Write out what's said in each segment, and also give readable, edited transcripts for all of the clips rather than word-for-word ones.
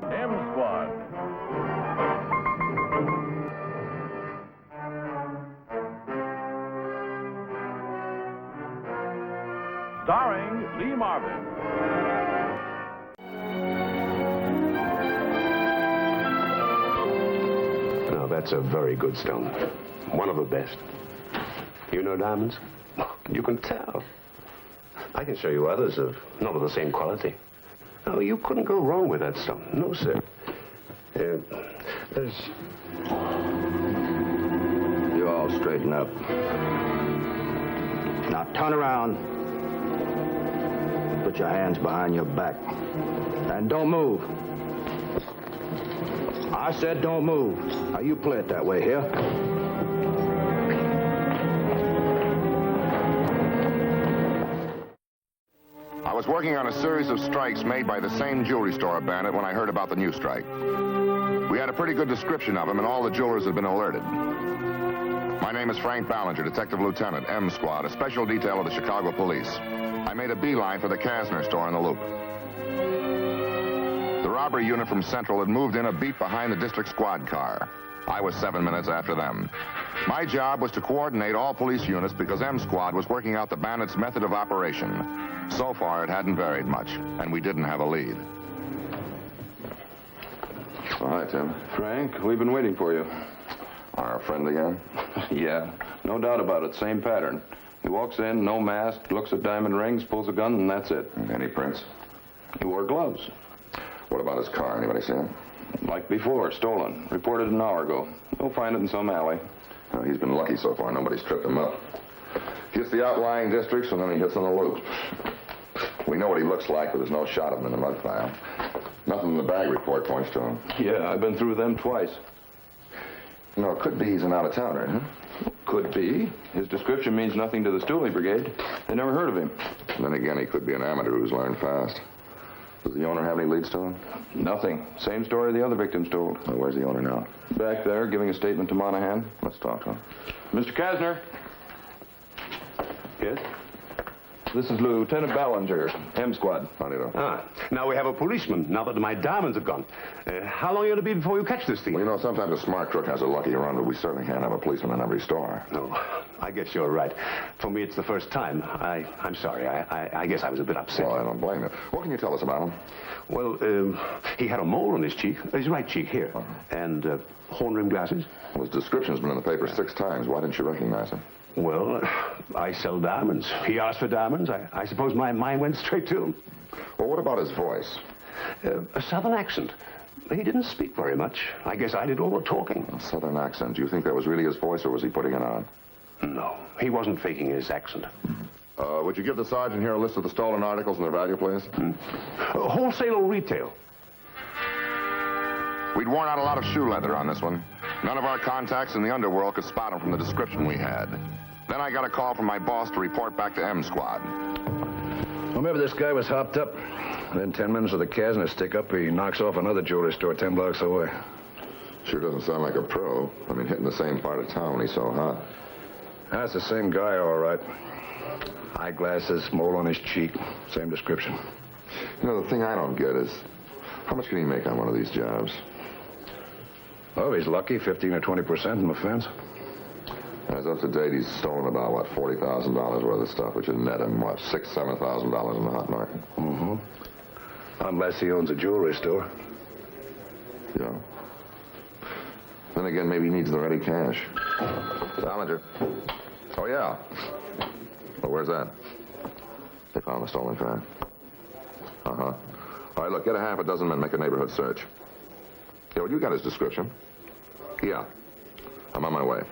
M-Squad. Starring Lee Marvin. Now, that's a very good stone. One of the best. You know diamonds? You can tell. I can show you others of not of the same quality. Oh, you couldn't go wrong with that stone. No, sir. There's... You all straighten up. Now turn around. Put your hands behind your back. And don't move. I said don't move. Now you play it that way here. I was working on a series of strikes made by the same jewelry store bandit when I heard about the new strike. We had a pretty good description of him, and all the jewelers had been alerted. My name is Frank Ballinger, Detective Lieutenant, M Squad, a special detail of the Chicago Police. I made a beeline for the Kasner store in the Loop. The robbery unit from Central had moved in a beat behind the district squad car. I was 7 minutes after them. My job was to coordinate all police units because M Squad was working out the bandits' method of operation. So far, it hadn't varied much, and we didn't have a lead. Oh, hi, Tim. Frank, we've been waiting for you. Our friend again? Yeah, no doubt about it. Same pattern. He walks in, no mask, looks at diamond rings, pulls a gun, and that's it. Any prints? He wore gloves. What about his car? Anybody see him? Like before, stolen. Reported an hour ago. They'll find it in some alley. Well, he's been lucky so far. Nobody's tripped him up. Hits the outlying districts, and then he hits on the Loop. We know what he looks like, but there's no shot of him in the mud file. Nothing in the bag report points to him. Yeah, I've been through them twice. No, it could be he's an out-of-towner, huh? Could be. His description means nothing to the Stooley Brigade. They never heard of him. And then again, he could be an amateur who's learned fast. Does the owner have any leads to him? Nothing. Same story the other victims told. Well, where's the owner now? Back there, giving a statement to Monahan. Let's talk to him. Mr. Kasner. Yes? This is Lieutenant Ballinger, M Squad. How do you do? Ah, now we have a policeman, now that my diamonds have gone. How long are you going to be before you catch this thief? Well, you know, sometimes a smart crook has a lucky run, but we certainly can't have a policeman in every store. No, I guess you're right. For me, it's the first time. I'm sorry. I guess I was a bit upset. Well, I don't blame you. What can you tell us about him? Well, he had a mole on his cheek, his right cheek here, and horn-rimmed glasses. Well, his description's been in the paper 6 times. Why didn't you recognize him? Well, I sell diamonds. He asked for diamonds. I suppose my mind went straight to him. Well, what about his voice? A southern accent. He didn't speak very much. I guess I did all the talking. A southern accent. Do you think that was really his voice, or was he putting it on? No, he wasn't faking his accent. Would you give the sergeant here a list of the stolen articles and their value, please? Wholesale or retail? We'd worn out a lot of shoe leather on this one. None of our contacts in the underworld could spot him from the description we had. Then I got a call from my boss to report back to M Squad. Well, maybe this guy was hopped up. Then 10 minutes of the Kasner stick up, he knocks off another jewelry store 10 blocks away. Sure doesn't sound like a pro. I mean, hitting the same part of town when he's so hot. That's the same guy, all right. Eyeglasses, mole on his cheek, same description. You know, the thing I don't get is, how much can he make on one of these jobs? Oh, he's lucky, 15 or 20% in the fence. As up to date, he's stolen about, what, $40,000 worth of stuff, which would net him, what, $6,000, $7,000 in the hot market. Mm-hmm. Unless he owns a jewelry store. Yeah. Then again, maybe he needs the ready cash. Ballinger. Oh, yeah. Well, where's that? They found the stolen car. Uh-huh. All right, look, get a half a dozen men, make a neighborhood search. Yeah, well, you got his description. Yeah. I'm on my way.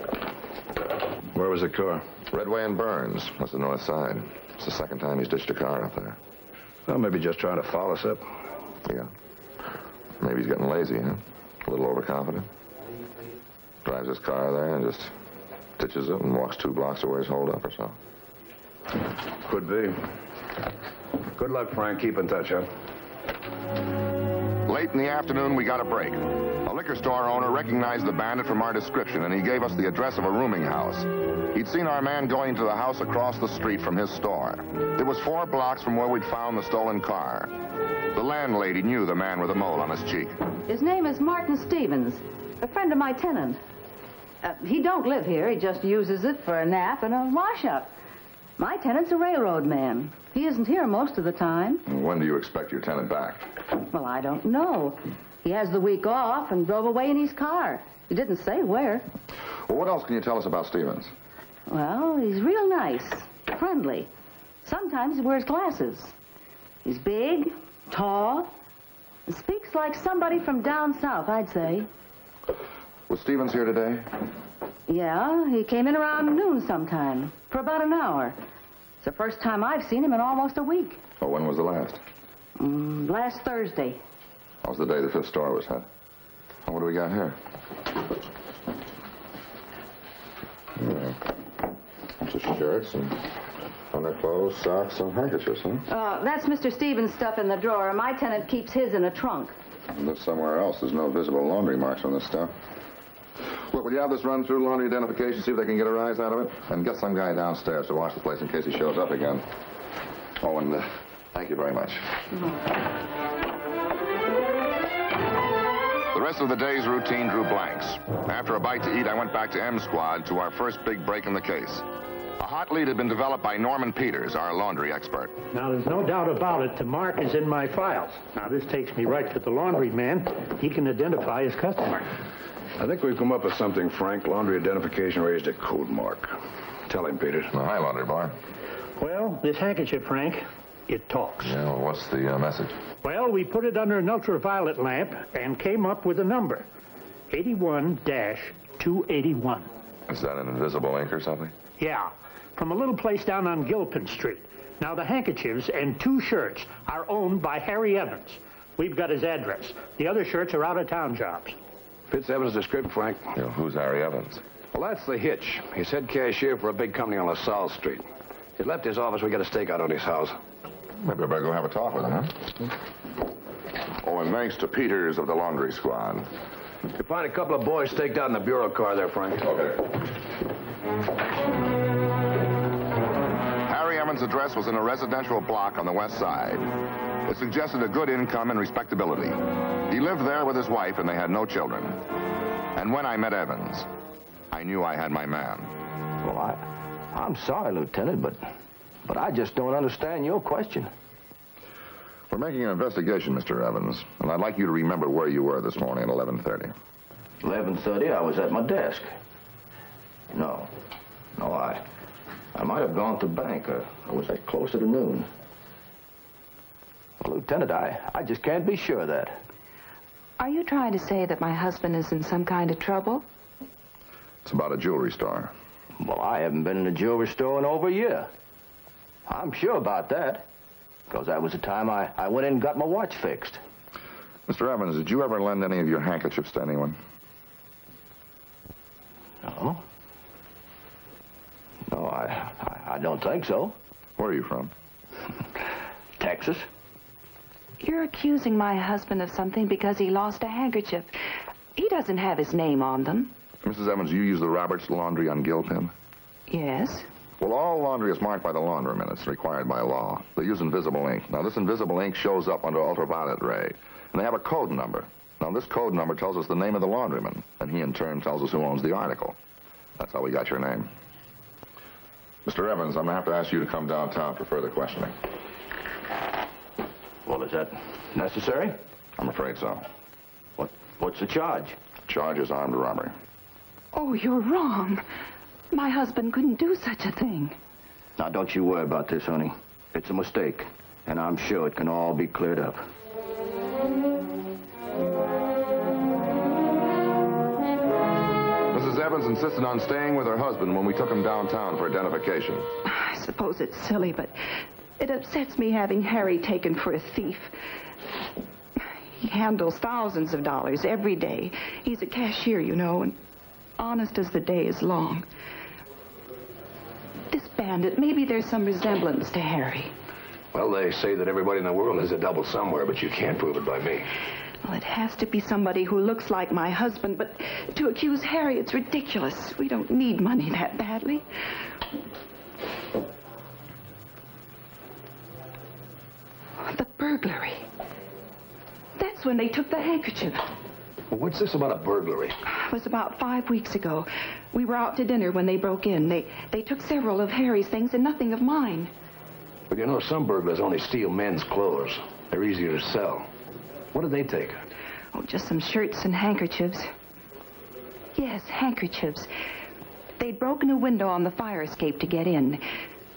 Where was the car? Redway and Burns. That's the north side. It's the second time he's ditched a car up there. Well, maybe just trying to follow us up. Yeah. Maybe he's getting lazy, huh? A little overconfident. Drives his car there and just ditches it and walks 2 blocks to where he's holed up or so. Could be. Good luck, Frank. Keep in touch, huh? Late in the afternoon, we got a break. A liquor store owner recognized the bandit from our description, and he gave us the address of a rooming house. He'd seen our man going to the house across the street from his store. It was 4 blocks from where we'd found the stolen car. The landlady knew the man with a mole on his cheek. His name is Martin Stevens, a friend of my tenant. He don't live here. He just uses it for a nap and a wash-up. My tenant's a railroad man. He isn't here most of the time. When do you expect your tenant back? Well, I don't know. He has the week off and drove away in his car. He didn't say where. Well, what else can you tell us about Stevens? Well, he's real nice, friendly. Sometimes he wears glasses. He's big, tall, and speaks like somebody from down south, I'd say. Was Stevens here today? Yeah, he came in around noon sometime, for about an hour. It's the first time I've seen him in almost a week. Oh, when was the last? Last Thursday. That was the day the 5th store was hit. What do we got here? Bunch of shirts and underclothes, socks, and handkerchiefs, huh? That's Mr. Stevens' stuff in the drawer. My tenant keeps his in a trunk. Look somewhere else. There's no visible laundry marks on this stuff. Look, will you have this run through laundry identification, see if they can get a rise out of it? And get some guy downstairs to watch the place in case he shows up again. Oh, and thank you very much. The rest of the day's routine drew blanks. After a bite to eat, I went back to M Squad to our first big break in the case. A hot lead had been developed by Norman Peters, our laundry expert. Now, there's no doubt about it. The mark is in my files. Now, this takes me right to the laundry man. He can identify his customer. I think we've come up with something, Frank. Laundry identification raised a code mark. Tell him, Peters. Oh, hi, laundry boy. Well, this handkerchief, Frank, it talks. Yeah, well, what's the message? Well, we put it under an ultraviolet lamp and came up with a number. 81-281. Is that an invisible ink or something? Yeah, from a little place down on Gilpin Street. Now, the handkerchiefs and 2 shirts are owned by Harry Evans. We've got his address. The other shirts are out-of-town jobs. Fits Evans' description, Frank. You know, who's Harry Evans? Well, that's the hitch. He's head cashier for a big company on LaSalle Street. He left his office. We got a stakeout on his house. Maybe I better go have a talk with him, huh? Oh, and thanks to Peters of the laundry squad. You find a couple of boys staked out in the bureau car there, Frank. Okay. Harry Evans' address was in a residential block on the west side. It suggested a good income and respectability. He lived there with his wife, and they had no children. And when I met Evans, I knew I had my man. Well, I'm sorry, Lieutenant, but I just don't understand your question. We're making an investigation, Mr. Evans, and I'd like you to remember where you were this morning at 11:30. 11:30, I was at my desk. No, I might have gone to the bank, or was that closer to noon? Well, Lieutenant, I just can't be sure of that. Are you trying to say that my husband is in some kind of trouble? It's about a jewelry store. Well, I haven't been in a jewelry store in over a year. I'm sure about that, because that was the time I went in and got my watch fixed. Mr. Evans, did you ever lend any of your handkerchiefs to anyone? No. No, I don't think so. Where are you from? Texas. You're accusing my husband of something because he lost a handkerchief. He doesn't have his name on them. Mrs. Evans, you use the Roberts laundry on Gilpin? Yes. Well, all laundry is marked by the laundryman. It's required by law. They use invisible ink. Now, this invisible ink shows up under ultraviolet ray. And they have a code number. Now, this code number tells us the name of the laundryman. And he, in turn, tells us who owns the article. That's how we got your name. Mr. Evans, I'm going to have to ask you to come downtown for further questioning. Well, is that necessary? I'm afraid so. What's the charge? Charge is armed robbery. Oh, you're wrong. My husband couldn't do such a thing. Now, don't you worry about this, honey. It's a mistake, and I'm sure it can all be cleared up. Mrs. Evans insisted on staying with her husband when we took him downtown for identification. I suppose it's silly, but it upsets me having Harry taken for a thief. He handles thousands of dollars every day. He's a cashier, you know, and honest as the day is long. This bandit, maybe there's some resemblance to Harry. Well, they say that everybody in the world has a double somewhere, but you can't prove it by me. Well, it has to be somebody who looks like my husband, but to accuse Harry, it's ridiculous. We don't need money that badly. The burglary. That's when they took the handkerchief. Well, what's this about a burglary? It was about 5 weeks ago. We were out to dinner when they broke in. They took several of Harry's things and nothing of mine. But you know, some burglars only steal men's clothes. They're easier to sell. What did they take? Oh, just some shirts and handkerchiefs. Yes, handkerchiefs. They'd broken a window on the fire escape to get in.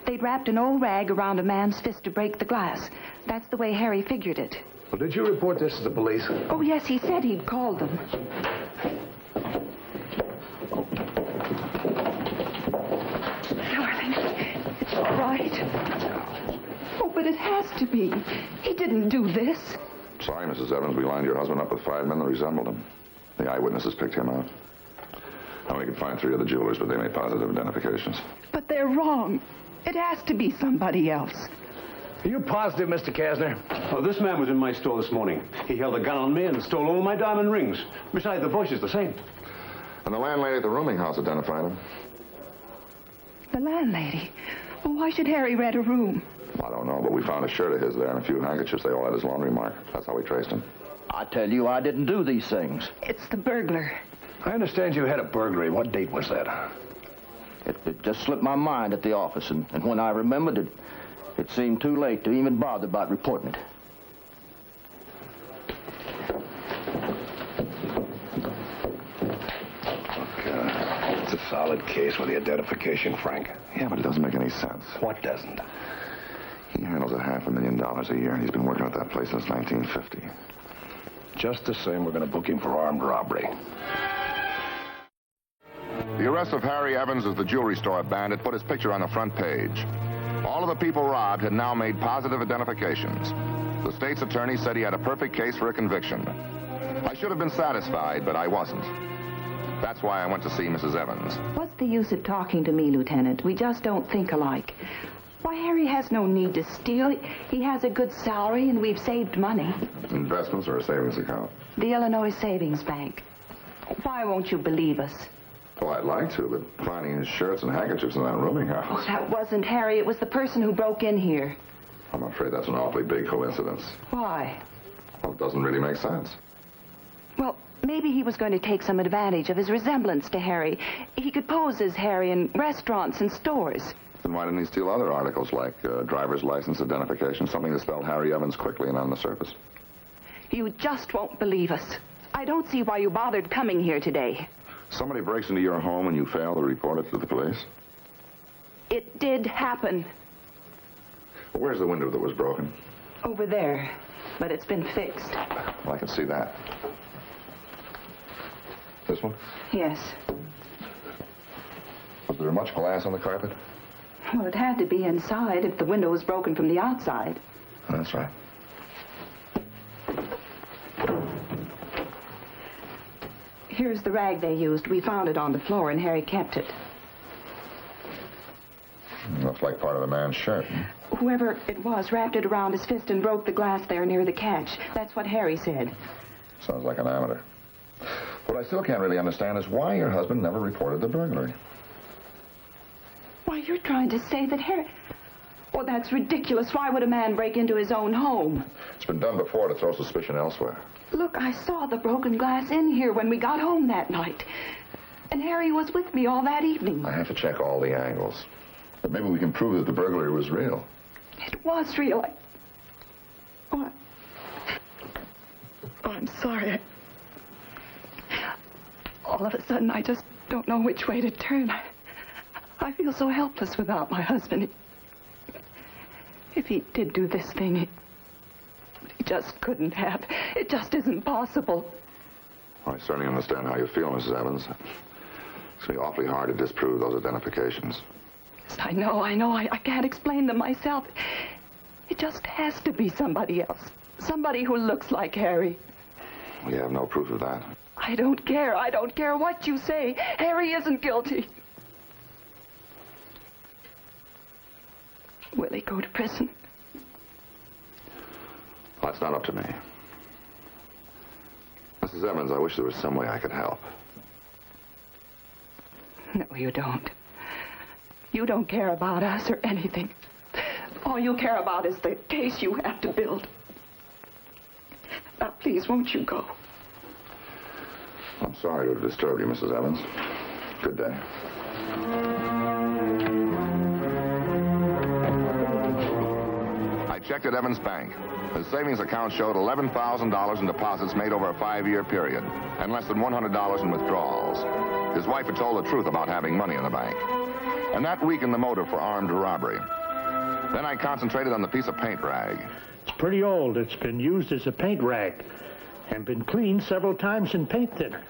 They'd wrapped an old rag around a man's fist to break the glass. That's the way Harry figured it. Well, did you report this to the police? Oh, yes, he said he'd called them. Darling, it's all right. Oh, but it has to be. He didn't do this. Sorry, Mrs. Evans, we lined your husband up with 5 men that resembled him. The eyewitnesses picked him out. I only could find 3 other jewelers, but they made positive identifications. But they're wrong. It has to be somebody else. Are you positive, Mr. Kasner? Oh, this man was in my store this morning. He held a gun on me and stole all my diamond rings. Besides, the voice is the same. And the landlady at the rooming house identified him. The landlady? Well, why should Harry rent a room? I don't know, but we found a shirt of his there and a few handkerchiefs. They all had his laundry mark. That's how we traced him. I tell you, I didn't do these things. It's the burglar. I understand you had a burglary. What date was that? It just slipped my mind at the office, and when I remembered it, it seemed too late to even bother about reporting it. It's a solid case with the identification, Frank. Yeah, but it doesn't make any sense. What doesn't? He handles $500,000 a year, and he's been working at that place since 1950. Just the same, we're going to book him for armed robbery. The arrest of Harry Evans as the jewelry store bandit put his picture on the front page. All of the people robbed had now made positive identifications. The state's attorney said he had a perfect case for a conviction. I should have been satisfied, but I wasn't. That's why I went to see Mrs. Evans. What's the use of talking to me, Lieutenant? We just don't think alike. Why, Harry has no need to steal. He has a good salary, and we've saved money. Investments or a savings account? The Illinois Savings Bank. Why won't you believe us? Well, I'd like to, but finding his shirts and handkerchiefs in that rooming house. Oh, that wasn't Harry. It was the person who broke in here. I'm afraid that's an awfully big coincidence. Why? Well, it doesn't really make sense. Well, maybe he was going to take some advantage of his resemblance to Harry. He could pose as Harry in restaurants and stores. Then why didn't he steal other articles like driver's license identification, something that spelled Harry Evans quickly and on the surface? You just won't believe us. I don't see why you bothered coming here today. Somebody breaks into your home and you fail to report it to the police? It did happen. Where's the window that was broken? Over there, but it's been fixed. Well, I can see that. This one? Yes. Was there much glass on the carpet? Well, it had to be inside if the window was broken from the outside. That's right. Here's the rag they used. We found it on the floor, and Harry kept it. Looks like part of the man's shirt. Whoever it was wrapped it around his fist and broke the glass there near the catch. That's what Harry said. Sounds like an amateur. What I still can't really understand is why your husband never reported the burglary. Why, you're trying to say that Harry... Oh, that's ridiculous. Why would a man break into his own home? It's been done before to throw suspicion elsewhere. Look, I saw the broken glass in here when we got home that night. And Harry was with me all that evening. I have to check all the angles. But maybe we can prove that the burglary was real. It was real. Oh, I'm sorry. All of a sudden, I just don't know which way to turn. I feel so helpless without my husband. If he did do this thing, he just couldn't have. It just isn't possible. Well, I certainly understand how you feel, Mrs. Evans. It's going to be awfully hard to disprove those identifications. Yes, I know. I can't explain them myself. It just has to be somebody else. Somebody who looks like Harry. We have no proof of that. I don't care. I don't care what you say. Harry isn't guilty. Will he go to prison? Well, that's not up to me. Mrs. Evans, I wish there was some way I could help. No, you don't. You don't care about us or anything. All you care about is the case you have to build. Now, please, won't you go? I'm sorry to have disturbed you, Mrs. Evans. Good day. I checked at Evans Bank. His savings account showed $11,000 in deposits made over a 5-year period and less than $100 in withdrawals. His wife had told the truth about having money in the bank. And that weakened the motive for armed robbery. Then I concentrated on the piece of paint rag. It's pretty old. It's been used as a paint rag and been cleaned several times in paint thinner.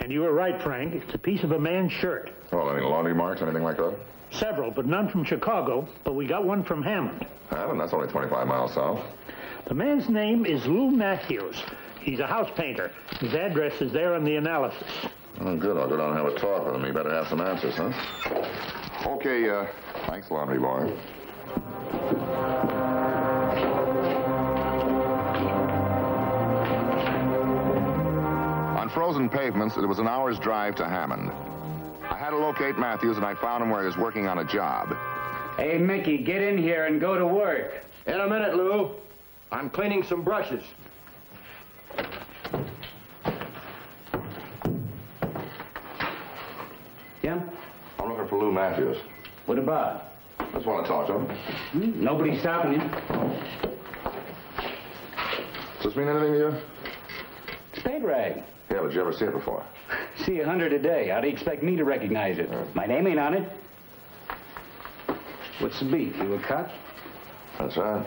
And you were right, Frank. It's a piece of a man's shirt. Well, any laundry marks, anything like that? Several, but none from Chicago. But we got one from Hammond. Hammond? That's only 25 miles south. The man's name is Lou Matthews. He's a house painter. His address is there on the analysis. Oh, good. I'll go down and have a talk with him. He better have some answers, huh? Okay, thanks, laundry boy. On frozen pavements, it was an hour's drive to Hammond. I had to locate Matthews, and I found him where he was working on a job. Hey, Mickey, get in here and go to work. In a minute, Lou. I'm cleaning some brushes. Yeah? I'm looking for Lou Matthews. What about? Just want to talk to him. Nobody's stopping you. Does this mean anything to you? It's paint rag. Yeah, but did you ever see it before? See 100 a day. How do you expect me to recognize it? My name ain't on it. What's the beef? You a cut? That's right.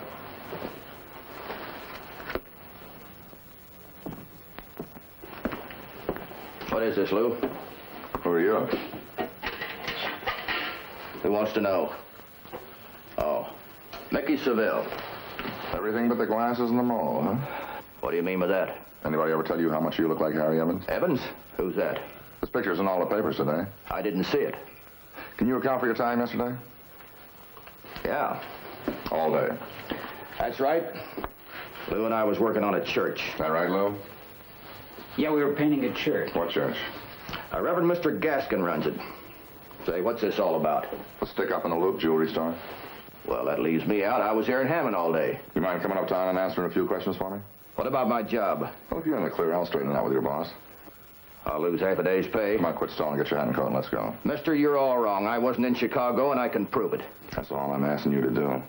What is this, Lou? Who are you? Who wants to know? Oh, Mickey Seville. Everything but the glasses and the mole, huh? What do you mean by that? Anybody ever tell you how much you look like Harry Evans? Evans? Who's that? This picture's in all the papers today. I didn't see it. Can you account for your time yesterday? Yeah, All day. that's right. Lou and I was working on a church. Is that right, Lou? Yeah, we were painting a church. What church? Reverend Mr. Gaskin runs it. Say, what's this all about? The stick up in the loop jewelry store. Well, that leaves me out. I was here in Hammond all day. You mind coming uptown and answering a few questions for me? What about my job? Well, if you're in the clear, I'll straighten it out with your boss. I'll lose half a day's pay. Come on, quit stalling, get your hat in the coat, and let's go. Mister, you're all wrong. I wasn't in Chicago, and I can prove it. That's all I'm asking you to do.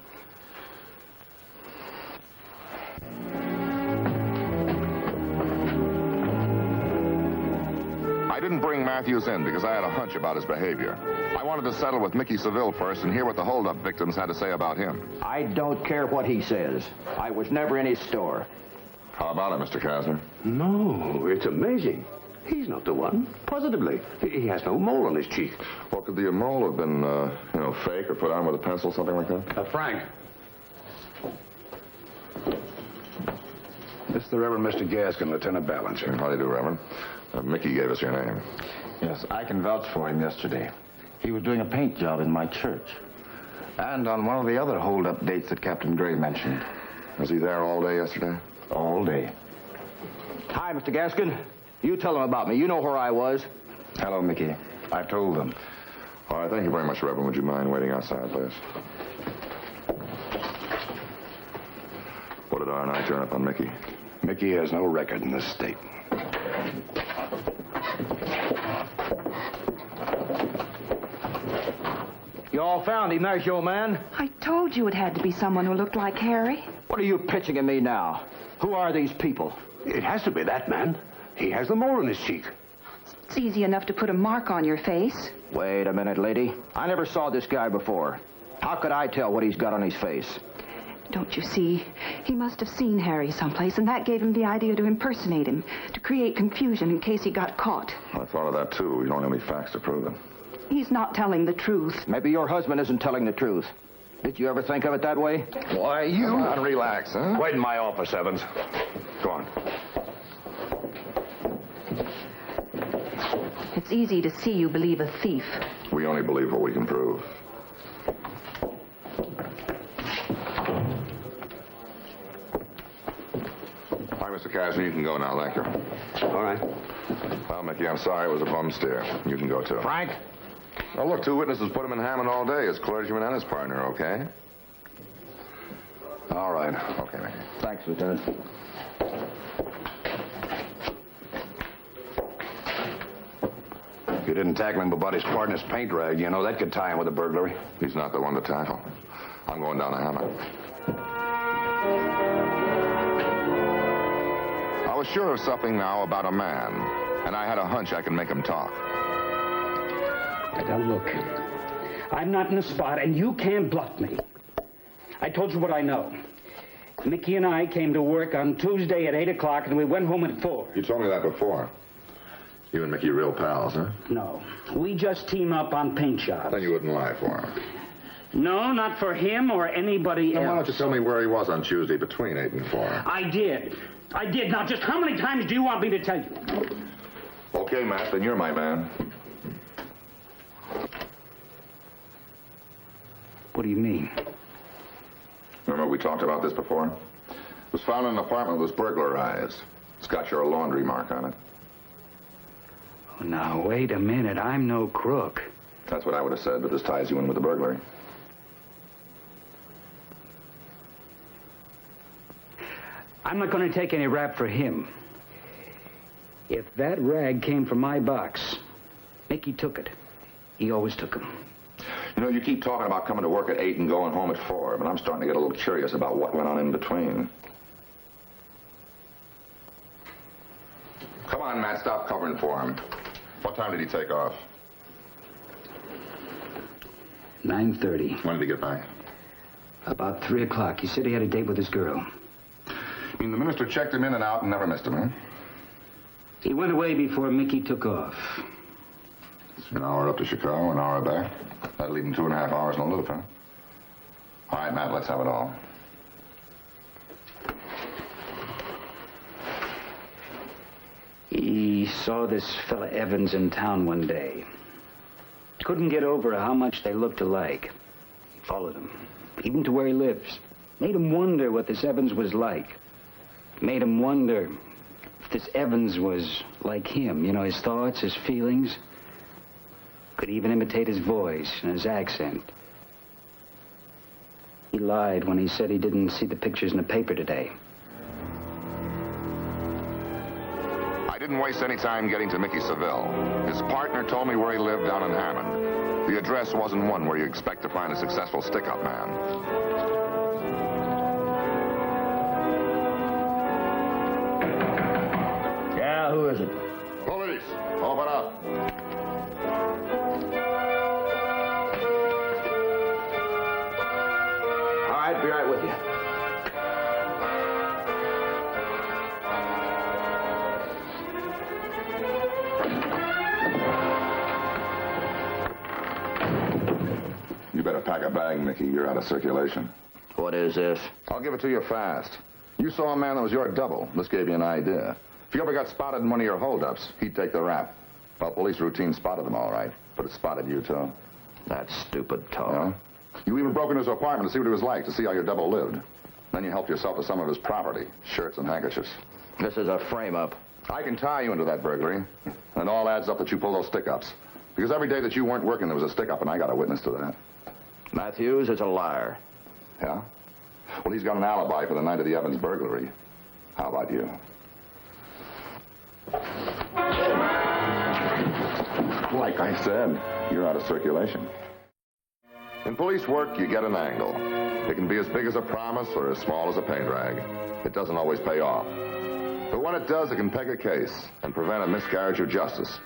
I didn't bring Matthews in because I had a hunch about his behavior. I wanted to settle with Mickey Seville first and hear what the holdup victims had to say about him. I don't care what he says. I was never in his store. How about it, Mr. Kasner? No, it's amazing. He's not the one. Positively. He has no mole on his cheek. Well, could the mole have been, fake or put on with a pencil, something like that? Frank. This is the Reverend Mr. Gaskin, Lieutenant Ballinger. How do you do, Reverend? Mickey gave us your name. Yes, I can vouch for him yesterday. He was doing a paint job in my church. And on one of the other hold-up dates that Captain Gray mentioned. Was he there all day yesterday? All day. Hi, Mr. Gaskin. You tell him about me. You know where I was. Hello, Mickey. I told them. All right, thank you very much, Reverend. Would you mind waiting outside, please? What did R&I turn up on Mickey? Mickey has no record in this state. You all found him, there's your man. I told you it had to be someone who looked like Harry. What are you pitching at me now? Who are these people? It has to be that man. He has the mole on his cheek. It's easy enough to put a mark on your face. Wait a minute, lady. I never saw this guy before. How could I tell what he's got on his face? Don't you see? He must have seen Harry someplace, and that gave him the idea to impersonate him, to create confusion in case he got caught. I thought of that, too. We don't have any facts to prove it. He's not telling the truth. Maybe your husband isn't telling the truth. Did you ever think of it that way? Why, you... Come on, relax, huh? Wait in my office, Evans. Go on. It's easy to see you believe a thief. We only believe what we can prove. Hi, Mr. cash and you can go now, thank you. All right. Well, Mickey, I'm sorry it was a bum steer. You can go, too. Frank? Oh, look, 2 witnesses put him in Hammond all day, his clergyman and his partner, okay? All right. Okay, Mickey. Thanks, Lieutenant. If you didn't tackle him about his partner's paint rag, you know that could tie him with a burglary. He's not the one to tackle. I'm going down to Hammond. I was sure of something now about a man, and I had a hunch I could make him talk. Now, look, I'm not in the spot, and you can't bluff me. I told you what I know. Mickey and I came to work on Tuesday at 8 o'clock, and we went home at 4. You told me that before. You and Mickey are real pals, huh? No, we just team up on paint jobs. Then you wouldn't lie for him. No, not for him or anybody Then else. why don't you tell me where he was on Tuesday between 8 and 4? I did. Now, just how many times do you want me to tell you? Okay, Matt, then you're my man. What do you mean? Remember we talked about this before? It was found in an apartment that was burglarized. It's got your laundry mark on it. Oh, now, wait a minute. I'm no crook. That's what I would have said, but this ties you in with the burglary. I'm not going to take any rap for him. If that rag came from my box, Mickey took it. He always took them. You know, you keep talking about coming to work at 8 and going home at 4, but I'm starting to get a little curious about what went on in between. Come on, Matt, stop covering for him. What time did he take off? 9:30. When did he get back? About 3 o'clock. He said he had a date with his girl. I mean, the minister checked him in and out and never missed him, huh? He went away before Mickey took off. It's an hour up to Chicago, an hour back. That'll leave him 2.5 hours in the loop, huh? All right, Matt, let's have it all. He saw this fella Evans in town one day. Couldn't get over how much they looked alike. Followed him, even to where he lives. Made him wonder what this Evans was like. Made him wonder if this Evans was like him. You know, his thoughts, his feelings. Could even imitate his voice and his accent. He lied when he said he didn't see the pictures in the paper today. I didn't waste any time getting to Mickey Seville. His partner told me where he lived down in Hammond. The address wasn't one where you expect to find a successful stick-up man. Yeah, who is it? Police, open up. All right, be right with you. You better pack a bag, Mickey. You're out of circulation. What is this? I'll give it to you fast. You saw a man that was your double. This gave you an idea. If you ever got spotted in one of your holdups, he'd take the rap. Well, police routine spotted them all right, but it spotted you, too. That stupid talk. Yeah? You even broke into his apartment to see what he was like, to see how your double lived. Then you helped yourself to some of his property, shirts and handkerchiefs. This is a frame-up. I can tie you into that burglary, and it all adds up that you pulled those stick-ups. Because every day that you weren't working, there was a stick-up, and I got a witness to that. Matthews is a liar. Yeah? Well, he's got an alibi for the night of the Evans burglary. How about you? Like I said, you're out of circulation. In police work, you get an angle. It can be as big as a promise or as small as a paint rag. It doesn't always pay off. But when it does, it can peg a case and prevent a miscarriage of justice